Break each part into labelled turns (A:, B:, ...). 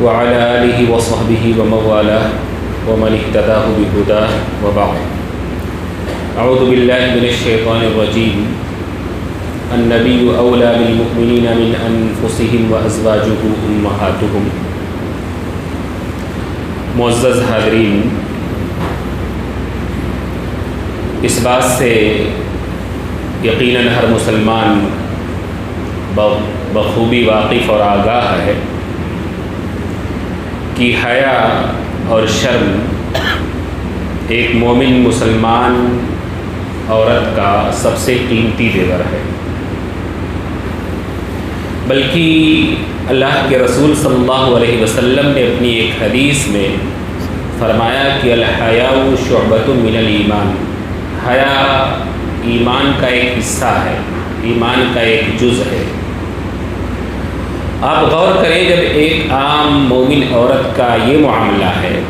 A: وعلى آله وصحبه ومن والاه ومن اهتدى بهداه وبعد أعوذ بالله من الشيطان الرجيم النبي أولى بالمؤمنين من أنفسهم وأزواجه أمهاتهم. معزز حاضرین، اس بات سے یقیناً ہر مسلمان بخوبی واقف اور آگاہ ہے کہ حیا اور شرم ایک مومن مسلمان عورت کا سب سے قیمتی زیور ہے، بلکہ اللہ کے رسول صلی اللہ علیہ وسلم نے اپنی ایک حدیث میں فرمایا کہ الحیاء شعبۃ من الایمان، حیا ایمان کا ایک حصہ ہے، ایمان کا ایک جز ہے۔ آپ غور کریں، جب ایک عام مومن عورت کا یہ معاملہ ہے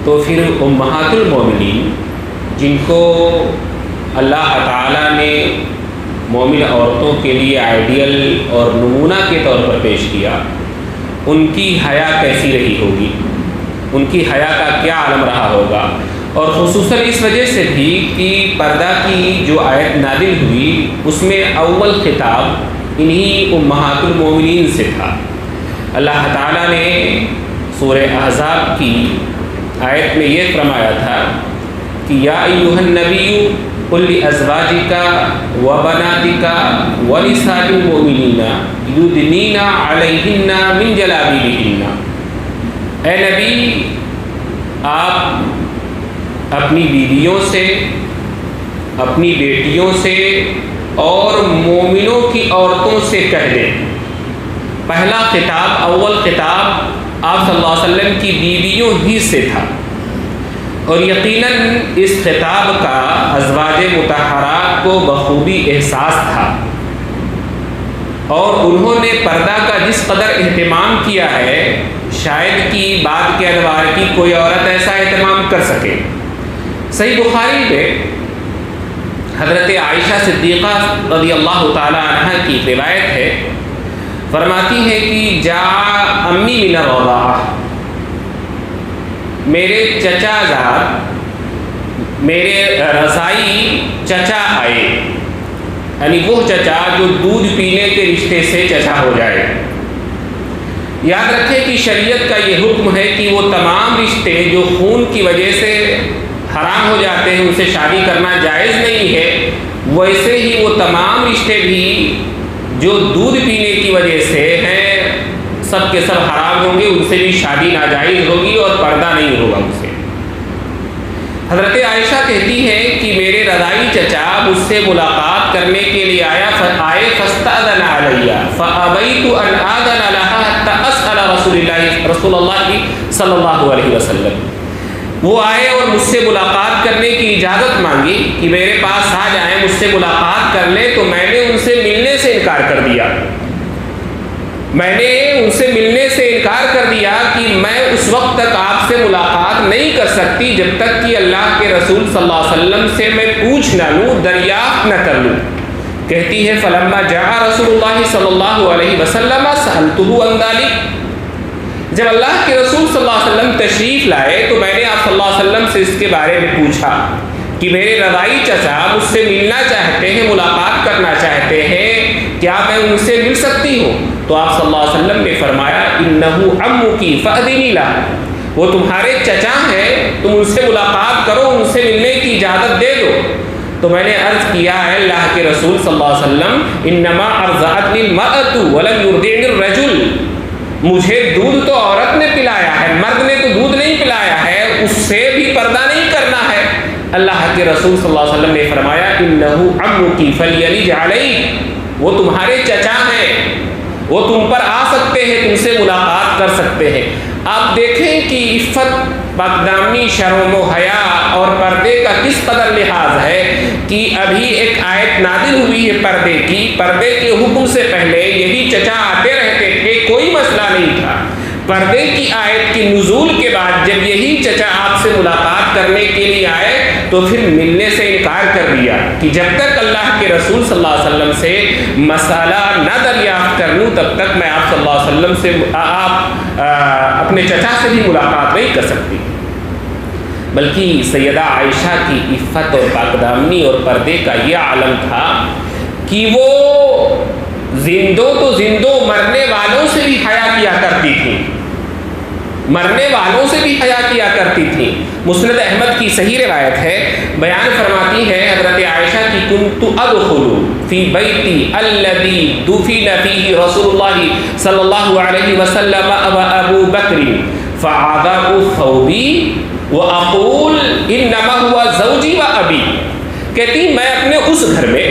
A: تو پھر امہات المومنین جن کو اللہ تعالیٰ نے مومن عورتوں کے لیے آئیڈیل اور نمونہ کے طور پر پیش کیا، ان کی حیا کیسی رہی ہوگی، ان کی حیا کا کیا عالم رہا ہوگا۔ اور خصوصاً اس وجہ سے بھی کہ پردہ کی جو آیت نازل ہوئی اس میں اول خطاب انہی امہات المومنین سے تھا۔ اللہ تعالیٰ نے سورہ احزاب کی آیت میں یہ فرمایا تھا کہ یا ایھا النبی قل لازواجک وبناتک ونساء المؤمنین یدنین علیہن من جلابیبہن۔ اے نبی، آپ اپنی بیویوں سے، اپنی بیٹیوں سے اور مومنوں کی عورتوں سے کہہ دیں۔ پہلا خطاب، اول خطاب آپ صلی اللہ علیہ وسلم کی بیویوں ہی سے تھا، اور یقیناً اس خطاب کا ازواج مطہرات کو بخوبی احساس تھا، اور انہوں نے پردہ کا جس قدر اہتمام کیا ہے شاید کہ بعد کے ادوار کی کوئی عورت ایسا اہتمام کر سکے۔ صحیح بخاری میں حضرت عائشہ صدیقہ رضی اللہ تعالی عنہ کی روایت ہے، فرماتی ہے کہ جا امی من الرضاعہ، میرے چچا زاد، میرے رضائی چچا آئے، یعنی وہ چچا جو دودھ پینے کے رشتے سے چچا ہو جائے۔ یاد رکھیں کہ شریعت کا یہ حکم ہے کہ وہ تمام رشتے جو خون کی وجہ سے حرام ہو جاتے ہیں، ان سے شادی کرنا جائز نہیں ہے، ویسے ہی وہ تمام رشتے بھی جو دودھ پینے کی وجہ سے ہیں سب کے سب حرام ہوں گے، ان سے بھی شادی ناجائز ہوگی اور پردہ نہیں ہوگا ان سے۔ حضرت عائشہ کہتی ہے کہ میرے رضائی چچا مجھ سے ملاقات کرنے کے لیے آئے فاستأذن علی فابیت ان آذن لها حتى اسأل رسول اللہ صلی اللہ علیہ وسلم۔ وہ آئے اور مجھ سے ملاقات کرنے کی اجازت مانگی کہ میرے پاس آ جائیں، مجھ سے ملاقات کر لیں، تو میں نے ان سے ملنے سے انکار کر دیا۔ میں نے ان سے ملنے سے انکار کر دیا کہ میں اس وقت تک آپ سے ملاقات نہیں کر سکتی جب تک کہ اللہ کے رسول صلی اللہ علیہ وسلم سے میں پوچھ نہ لوں، دریافت نہ کر لوں۔ کہتی ہے فلما جاء رسول اللہ صلی اللہ علیہ وسلم سألته عن ذلك، جب اللہ کے رسول صلی اللہ علیہ وسلم تشریف لائے تو میں نے آپ صلی اللہ علیہ وسلم سے اس کے بارے میں پوچھا کہ میرے رضائی چچا مجھ سے ملنا چاہتے ہیں، ملاقات کرنا چاہتے ہیں، کیا میں ان سے مل سکتی ہوں؟ تو آپ صلی اللہ علیہ وسلم نے فرمایا انہ عمک فأذنی لہ، وہ تمہارے چچا ہیں، تم ان سے ملاقات کرو، ان سے ملنے کی اجازت دے دو۔ تو میں نے عرض کیا ہے اللہ کے رسول صلی اللہ علیہ وسلم انما ارضعتنی المرأة ولم یرضعنی الرجل، مجھے دودھ تو عورت نے پلایا ہے، مرد نے تو دودھ نہیں پلایا ہے، اس سے بھی پردہ نہیں کرنا ہے۔ اللہ کے رسول صلی اللہ علیہ وسلم نے فرمایا انہ عمک فلیلج علیک، وہ تمہارے چچا ہیں، وہ تم پر آ سکتے ہیں، تم سے ملاقات کر سکتے ہیں۔ آپ دیکھیں کہ عفت، پاکدامنی، شرم و حیا اور پردے کا کس قدر لحاظ ہے کہ ابھی ایک آیت نازل ہوئی ہے پردے کی، پردے کے حکم سے پہلے یہی چچا آتے رہتے تھے، کوئی مسئلہ نہیں تھا، پردے کی آیت کی نزول کے بعد جب یہی چچا آپ سے ملاقات کرنے کے لیے آئے تو پھر ملنے سے انکار کر دیا کہ جب تک اللہ کے رسول صلی اللہ علیہ وسلم سے مسئلہ نہ دریافت کر لوں تب تک میں آپ صلی اللہ علیہ وسلم سے آپ اپنے چچا سے بھی ملاقات نہیں کر سکتی. بلکہ سیدہ عائشہ کی عفت اور پاکدامنی اور پردے کا یہ عالم تھا کہ وہ زندوں تو زندوں مرنے والوں سے بھی حیا کیا کرتی تھیں، مرنے والوں سے بھی حیا کیا کرتی تھیں. مسند احمد کی صحیح روایت ہے، بیان فرماتی ہے حضرت عائشہ کی کنت ادخل فی بیتی الذی دفن فیہ رسول اللہ صلی اللہ علیہ وسلم و ابو بکر فعذاب ثوبی وَأَقُولُ إِنَّمَا هُوَ زَوْجِي وَأَبِي. کہتی میں اپنے اس گھر میں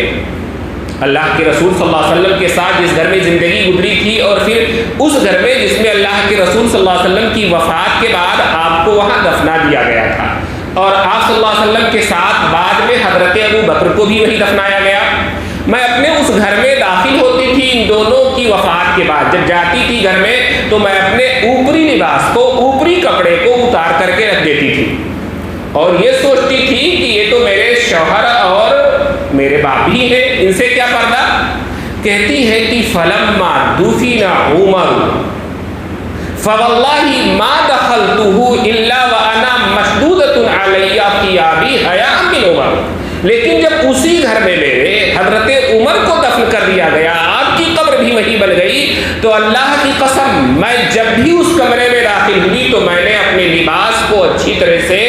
A: اللہ کے رسول صلی اللہ علیہ وسلم کے ساتھ جس گھر میں زندگی گزری تھی اور پھر اس گھر میں جس میں اللہ کے رسول صلی اللہ علیہ وسلم کی وفات کے بعد آپ کو وہاں دفنا دیا گیا تھا اور آپ صلی اللہ علیہ وسلم کے ساتھ بعد میں حضرت ابو بکر کو بھی وہی دفنایا گیا. میں اپنے اس گھر میں داخل ہوتی تھی ان دونوں کی وفات کے بعد. جب جاتی تھی گھر میں تو میں اپنے اوپری لباس کو، اوپری کپڑے کو اتار کر کے رکھ دیتی تھی اور یہ سوچتی تھی کہ یہ تو میرے شوہر اور میرے باپ ہی ہیں، ان سے کیا پردہ. کہتی ہے کہ فلما دفن عمر فواللہ ما دخلتہ الا وانا مشدودۃ علی ثیابی حیاء من عمر. لیکن جب اسی گھر میں میرے حضرت عمر کو دفن کر دیا گیا، آپ کی قبر بھی وہی بن گئی، تو اللہ کی قسم میں جب بھی اس کمرے میں داخل ہوئی تو میں نے اپنے لباس کو اچھی طرح سے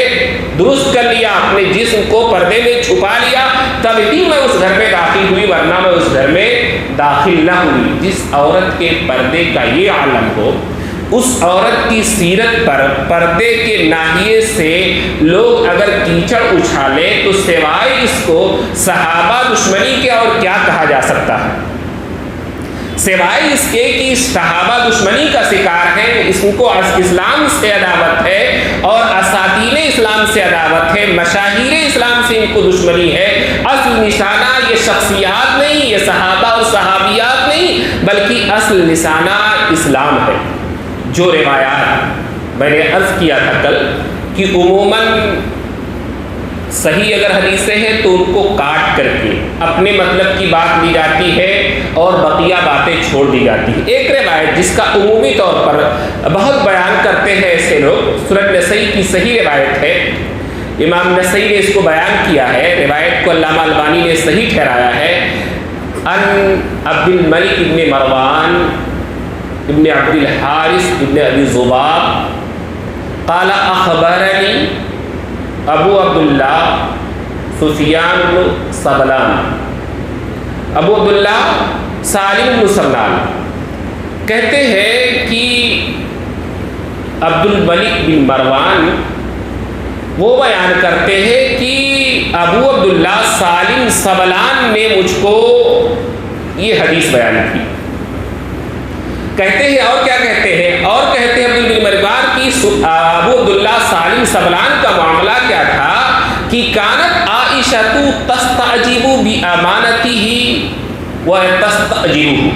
A: درست کر لیا، اپنے جسم کو پردے میں چھپا لیا، تب ہی میں اس گھر میں داخل ہوئی، ورنہ میں اس گھر میں داخل نہ ہوئی. جس عورت کے پردے کا یہ عالم ہو، اس عورت کی سیرت پر پردے کے ناحیے سے لوگ اگر کیچڑ اچھالیں تو سوائے اس کو صحابہ دشمنی کے اور کیا کہا جا سکتا ہے. سوائے اس کے کہ صحابہ دشمنی کا شکار ہیں، اس کو اسلام سے عداوت ہے اور اساطین اسلام سے عداوت ہے، مشاہیر اسلام سے ان کو دشمنی ہے. اصل نشانہ یہ شخصیات نہیں، یہ صحابہ اور صحابیات نہیں، بلکہ اصل نشانہ اسلام ہے. جو روایات میں نے عرض کیا تھا کل کہ عموماً صحیح اگر حدیثیں ہیں تو ان کو کاٹ کر کے اپنے مطلب کی بات لی جاتی ہے اور بقیہ باتیں چھوڑ دی جاتی ہیں. ایک روایت جس کا عمومی طور پر بہت بیان کرتے ہیں ایسے لوگ، سنن نسائی کی صحیح روایت ہے، امام نسائی نے اس کو بیان کیا ہے، روایت کو علامہ البانی نے صحیح ٹھہرایا ہے. ان عبد الملک ابن مروان ابن عبد الحارث ابن ابی ذباب قال اخبرنی ابو عبداللہ سفیان بن سبلان. ابو عبداللہ سالم بن سبلان کہتے ہیں کہ عبد الملک بن مروان وہ بیان کرتے ہیں کہ ابو عبداللہ سالم سبلان نے مجھ کو یہ حدیث بیان کی. کہتے ہیں اور کیا کہتے ہیں، اور کہتے ہیں عبد المروان کی ابو عبداللہ سالم سبلان کا معاملہ کیا تھا کہ کانت عائشہ تستعجب بامانتہ وتستأجره.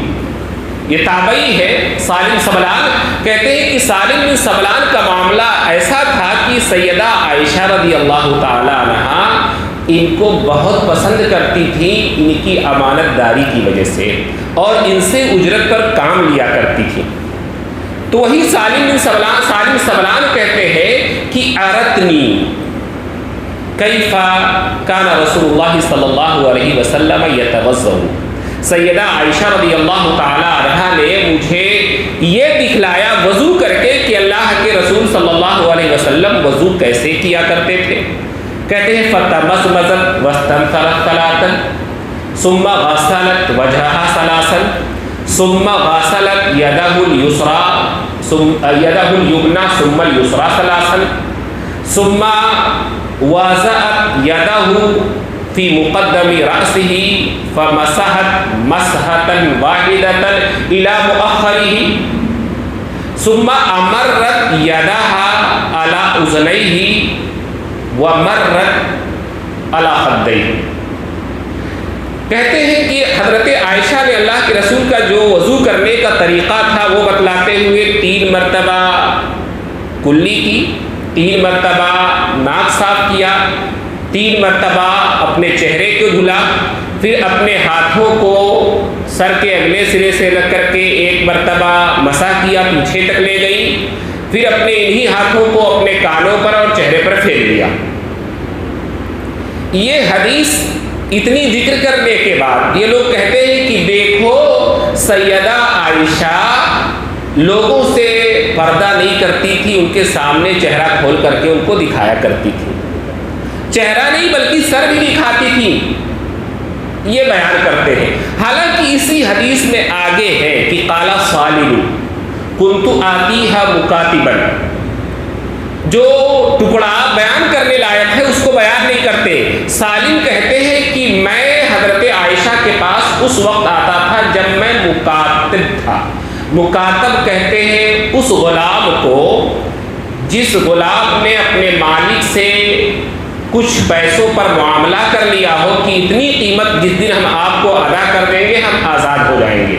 A: یہ تابعی ہے سالم سبلان، کہتے ہیں کہ سالم بن سبلان کا معاملہ ایسا تھا کہ سیدہ عائشہ رضی اللہ تعالی عنہا ان کو بہت پسند کرتی تھی ان کی امانت داری کی وجہ سے اور ان سے اجرت پر کام لیا کرتی تھی. تو وہی سالم سبلان کہتے ہیں کہ ارتنی کیف کان رسول اللہ صلی اللہ علیہ وسلم یتوضا. سیدہ عائشہ رضی اللہ تعالی عنہا نے مجھے یہ دکھلایا وضو کر کے کہ اللہ کے رسول صلی اللہ علیہ وسلم وضو کیسے کیا کرتے تھے. کہتے ہیں فتمزمزت واستنثرت ثلاثا ثم غسلت وجهها ثلاثا ثم غسلت يده اليمنى ثم اليسرى ثلاثا ثم وضعت يده في مقدم رأسه فمسحت مسحة واحدة إلى مؤخره ثم أمرت يدها على أذنيه ومرت على خديه. کہتے ہیں کہ حضرت عائشہ نے اللہ کے رسول کا جو وضو کرنے کا طریقہ تھا وہ بتلاتے ہوئے 3 مرتبہ کلی کی، 3 مرتبہ ناک صاف کیا، 3 مرتبہ اپنے چہرے کو دھلا، پھر اپنے ہاتھوں کو سر کے اگلے سرے سے رکھ کر کے 1 مرتبہ مسح کیا، پیچھے تک لے گئی، پھر اپنے انہی ہاتھوں کو اپنے کانوں پر اور چہرے پر پھیر لیا۔ یہ حدیث اتنی ذکر کرنے کے بعد یہ لوگ کہتے ہیں کہ دیکھو سیدہ عائشہ لوگوں سے پردہ نہیں کرتی تھی، ان کے سامنے چہرہ کھول کر کے ان کو دکھایا کرتی تھی، چہرہ نہیں بلکہ سر بھی دکھاتی تھی، یہ بیان کرتے ہیں۔ حالانکہ اسی حدیث میں آگے ہے کہ قال سالم کنت آتیھا مکاتبا، جو ٹکڑا بیان کرنے لائق ہے اس کو بیان نہیں کرتے۔ سالم کہتے ہیں کہ میں حضرت عائشہ کے پاس اس وقت آتا تھا جب میں مکاتب تھا۔ مکاتب کہتے ہیں اس غلام کو جس غلام نے اپنے مالک سے کچھ پیسوں پر معاملہ کر لیا ہو کہ اتنی قیمت جس دن ہم آپ کو ادا کر دیں گے ہم آزاد ہو جائیں گے۔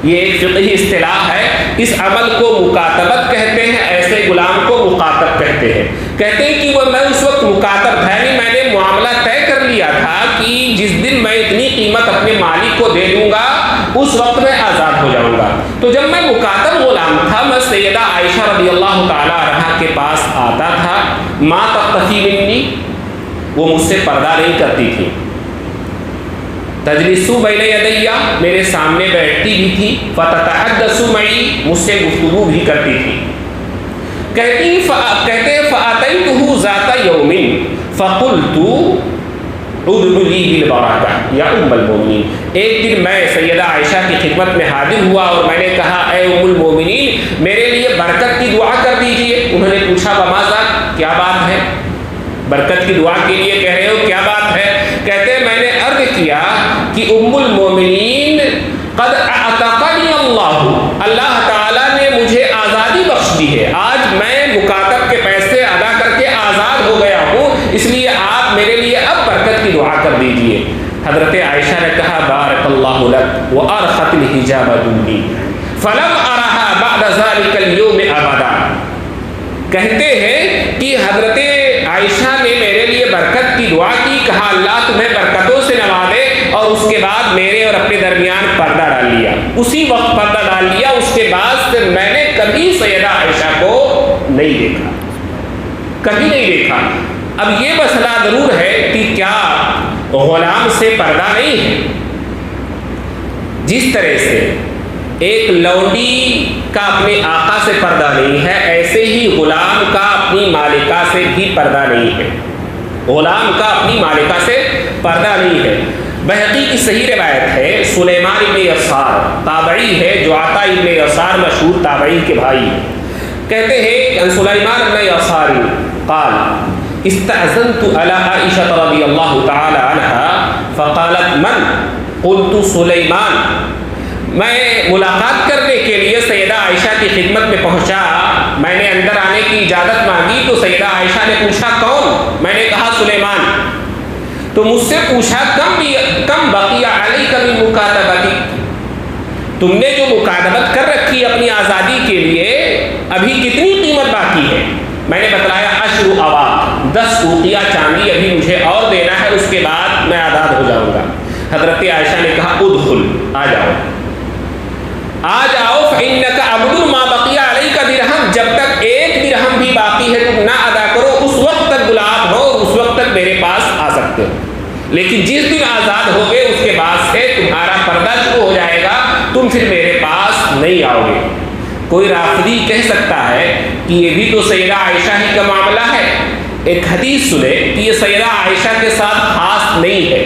A: یہ ایک فقہی اصطلاح ہے، اس عمل کو مکاتبت کہتے ہیں، ایسے غلام کو مکاتب کہتے ہیں۔ کہتے ہیں کہ وہ میں اس وقت مکاتب تھا، یعنی میں نے معاملہ طے کر لیا تھا کہ جس دن میں اتنی قیمت اپنے مالک کو دے دوں گا اس وقت میں آزاد ہو جاؤں گا۔ تو جب میں مکاتب غلام تھا میں سیدہ عائشہ رضی اللہ تعالی عنہا کے پاس آتا تھا، ما تختفی منی، وہ مجھ سے پردہ نہیں کرتی تھی، تجلس بین یدی، میرے سامنے بیٹھتی بھی تھی، فتتحدث معی، مجھ سے گفتگو بھی کرتی تھی۔ کہتے ہیں فاتیتہ ذات یوم فقلت ادعو لی بالبرکہ یا ام المومنین، ایک دن میں سیدہ عائشہ کی خدمت میں حاضر ہوا اور میں نے کہا اے ام المومنین میرے لیے برکت کی دعا کر دیجئے۔ انہوں نے پوچھا وما ذاک، کیا بات ہے، برکت کی دعا کے لیے کہہ رہے ہو، کیا بات ہے؟ کہتے ہیں میں نے عرض کیا کہ ام المومنین قد اعتقنی اللہ تعالیٰ نے مجھے آزادی بخش دی ہے، آج میں مکاتب کے پیسے ادا کر کے آزاد ہو گیا ہوں، اس لیے آپ میرے لیے اب برکت کی دعا کر دیجئے۔ حضرت عائشہ نے کہا بارک اللہ لک وارخت الحجاب دونی فلم ارہا بعد ذلک اليوم ابدا۔ کہتے ہیں کہ حضرت عائشہ نے میرے لیے برکت کی دعا کی، کہا اللہ تمہیں برکتوں سے نوازے، اور اس کے بعد میرے اور اپنے درمیان پردہ ڈال لیا، اسی وقت پردہ ڈال لیا، اس کے بعد سے میں نے کبھی سیدہ عائشہ کو نہیں دیکھا، کبھی نہیں دیکھا۔ اب یہ مسئلہ ضرور ہے کہ کیا غلام سے پردہ نہیں ہے؟ جس طرح سے ایک لونڈی کا اپنے آقا سے پردہ نہیں ہے، ایسے ہی غلام کا اپنی مالکہ سے بھی پردہ نہیں ہے، غلام کا اپنی مالکہ سے پردہ نہیں ہے۔ بہقی کی صحیح روایت ہے، سلیمان ابن یسار تابعی ہے، جو عطا ابن یسار مشہور تابعی کے بھائی، کہتے ہیں کہ سلیمان ابن یسار قال استأذنت على عائشة رضی اللہ تعالی عنہا فقالت من؟ قلت سلیمان۔ میں ملاقات کرنے کے لیے سیدہ عائشہ کی خدمت میں پہنچا، میں نے اندر آنے کی اجازت مانگی تو سیدہ عائشہ نے پوچھا کون؟ میں نے کہا سلیمان۔ تو مجھ سے پوچھا کم بقی علیک من مکاتبتی، تم نے جو مکاتبت کر رکھی اپنی آزادی کے لیے ابھی کتنی قیمت باقی ہے؟ میں نے بتلایا 10 اواق، 10 اوقیہ چاندی ابھی مجھے اور دینا ہے، اس کے بعد میں آزاد ہو جاؤں گا۔ حضرت عائشہ نے کہا ادخل، آ جاؤ آ جاؤ، فإنک عبد ما بقی علیک درہم، جب تک 1 درہم بھی باقی ہے تم نہ ادا کرو اس وقت تک غلام ہو، اس وقت تک میرے پاس آ سکتے ہو، لیکن جس دن آزاد ہو گئے اس کے بعد سے تمہارا پردہ شروع ہو جائے گا، تم پھر میرے پاس نہیں آؤ گے۔ کوئی رافضی کہہ سکتا ہے کہ یہ بھی تو سیدہ عائشہ ہی کا معاملہ ہے۔ ایک حدیث سنے کہ یہ سیدہ عائشہ کے ساتھ خاص نہیں ہے،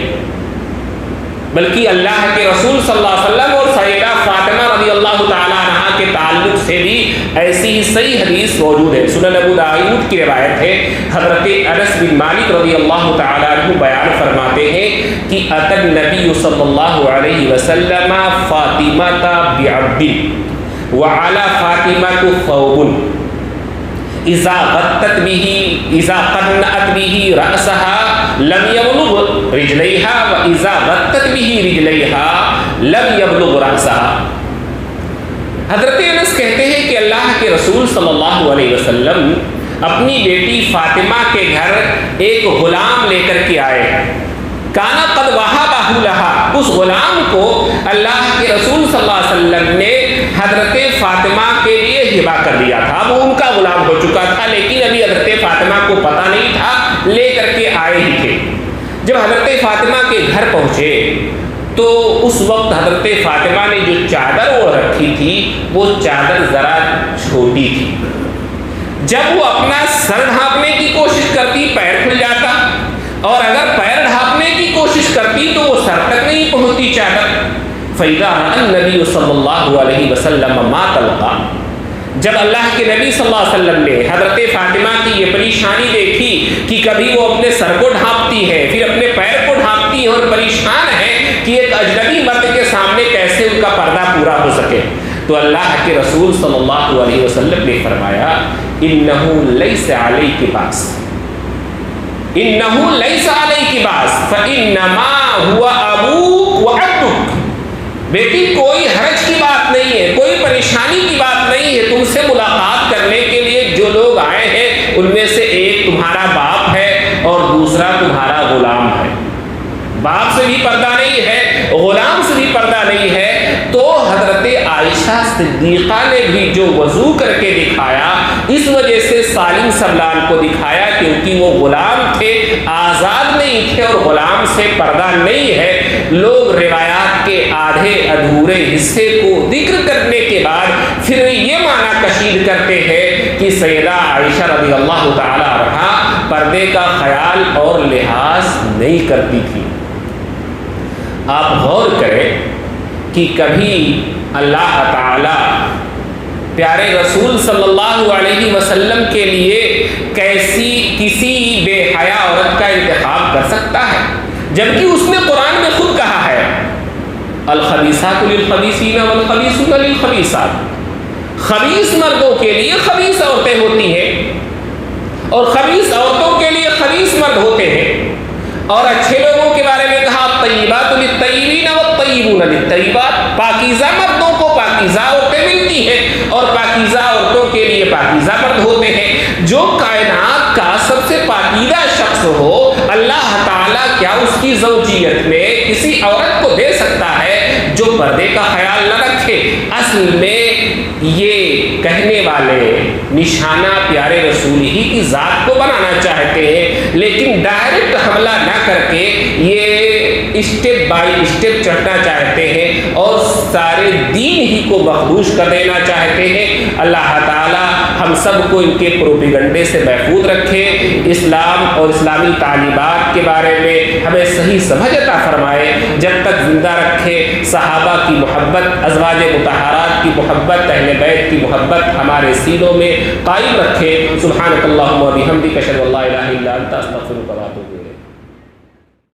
A: بلکہ اللہ کے رسول صلی اللہ علیہ وسلم اور سیدہ فاطمہ رضی اللہ تعالی عنہا کے تعلق سے بھی ایسی ہی صحیح حدیث موجود ہے۔ سنن ابو داؤد کی روایت ہے، حضرت انس بن مالک رضی اللہ تعالی عنہ بیان فرماتے ہیں کہ اتى النبی صلی اللہ علیہ وسلم فاطمہ بعبد وعلى فاطمة ثوب اذا غطت به اذا قنعت به رأسها لم يبلغ رجليها واذا غطت به رجليها لم يبلغ رأسها۔ حضرت انس کہتے ہیں کہ کہ اللہ کے رسول صلی اللہ علیہ وسلم اپنی بیٹی فاطمہ کے گھر ایک غلام لے کر کے آئے. کانا قد وہبہ لہا، اس غلام کو اللہ کے رسول صلی اللہ علیہ وسلم نے حضرت فاطمہ کے لیے ہبہ کر دیا تھا. وہ ان کا غلام ہو چکا تھا، لیکن ابھی حضرت فاطمہ کو پتہ نہیں تھا، لے کر کے آئے ہی تھے. جب حضرت فاطمہ کے گھر پہنچے تو اس وقت حضرت فاطمہ نے جو چادر اوڑھ رکھی تھی وہ چادر ذرا چھوٹی تھی. جب وہ اپنا سر ڈھانپنے کی کوشش کرتی پیر کھل جاتا، اور اگر پیر ڈھانپنے کی کوشش کرتی تو وہ سر تک نہیں پہنچتی چادر. فَإِذَا رَأَى النَّبِيُّ صلی اللہ علیہ وسلم مَا تَلْقَى، جب اللہ کے نبی صلی اللہ علیہ وسلم نے حضرت فاطمہ کی یہ پریشانی دیکھی کہ کبھی وہ اپنے سر کو ڈھانپتی ہے، پھر اپنے پیر کو ڈھانپتی ہے اور پریشان ہے کہ ایک اجنبی مرد کے سامنے کیسے ان کا پردہ پورا ہو سکے، تو اللہ کے رسول صلی اللہ علیہ وسلم نے فرمایا اِنَّهُ لَيْسَ عَلَيْكِ بَأْسٌ، اِنَّهُ لَيْسَ عَلَيْكِ بَأْسٌ فَإِنَّمَا هُوَ أَبُوكَ وَعَبْدُكَ. بیٹی کوئی حرج کی بات نہیں ہے، کوئی پریشانی کی بات نہیں ہے. تم سے ملاقات کرنے کے لیے جو لوگ آئے ہیں ان میں سے ایک تمہارا باپ ہے اور دوسرا تمہارا غلام ہے. باپ سے بھی پردہ نہیں ہے، غلام سے بھی پردہ نہیں ہے. تو حضرت عائشہ صدیقہ نے بھی جو وضو کر کے دکھایا، اس وجہ سے سالم سبلان کو دکھایا کیونکہ وہ غلام تھے، آزاد نہیں تھے، اور غلام سے پردہ نہیں ہے. لوگ روایات کے آدھے ادھورے حصے کو ذکر کرنے کے بعد پھر یہ معنی کشید کرتے ہیں کہ سیدہ عائشہ رضی اللہ تعالی عنہا پردے کا خیال اور لحاظ نہیں کرتی تھی. آپ غور کریں کہ کبھی اللہ تعالی پیارے رسول صلی اللہ علیہ وسلم کے لیے کسی بے حیا عورت کا انتخاب کر سکتا ہے، جبکہ اس نے قرآن میں خود کہا ہے الخبیثات للخبیثین والخبیثون للخبیثات. خبیث مردوں کے لیے خبیث عورتیں ہوتی ہیں اور خبیث عورتوں کے لیے خبیث مرد ہوتے ہیں. اور اچھے لوگوں کے بارے میں کہا الطیبات للطیبین والطیبون للطیبات، پاکیزہ مردوں کو پاکیزہ عورتیں ملتی ہیں اور پاکیزہ عورتوں کے لیے پاکیزہ مرد ہوتے ہیں. جو کائنات کا سب سے پاکیزہ شخص ہو، اللہ تعالیٰ کیا اس کی زوجیت میں کسی عورت کو دے سکتا ہے جو پردے کا خیال نہ رکھے؟ اصل میں یہ کہنے والے نشانہ پیارے رسول ہی کی ذات کو بنانا چاہتے ہیں، لیکن ڈائریکٹ حملہ نہ کر کے یہ اسٹیپ بائی اسٹیپ چڑھنا چاہتے ہیں اور سارے دین ہی کو مخدوش کر دینا چاہتے ہیں. اللہ تعالی ہم سب کو ان کے پروپیگنڈے سے محفوظ رکھے، اسلام اور اسلامی تعلیمات کے بارے میں ہمیں صحیح سمجھ عطا فرمائے، جب تک زندہ رکھے. صحابہ کی محبت، ازواج مطہرات کی محبت، اہل بیت کی محبت ہمارے سینوں میں قائم رکھے. سبحانک اللہم و بحمدک، اشہد ان لا الہ الا انت، استغفرک و اتوب الیک.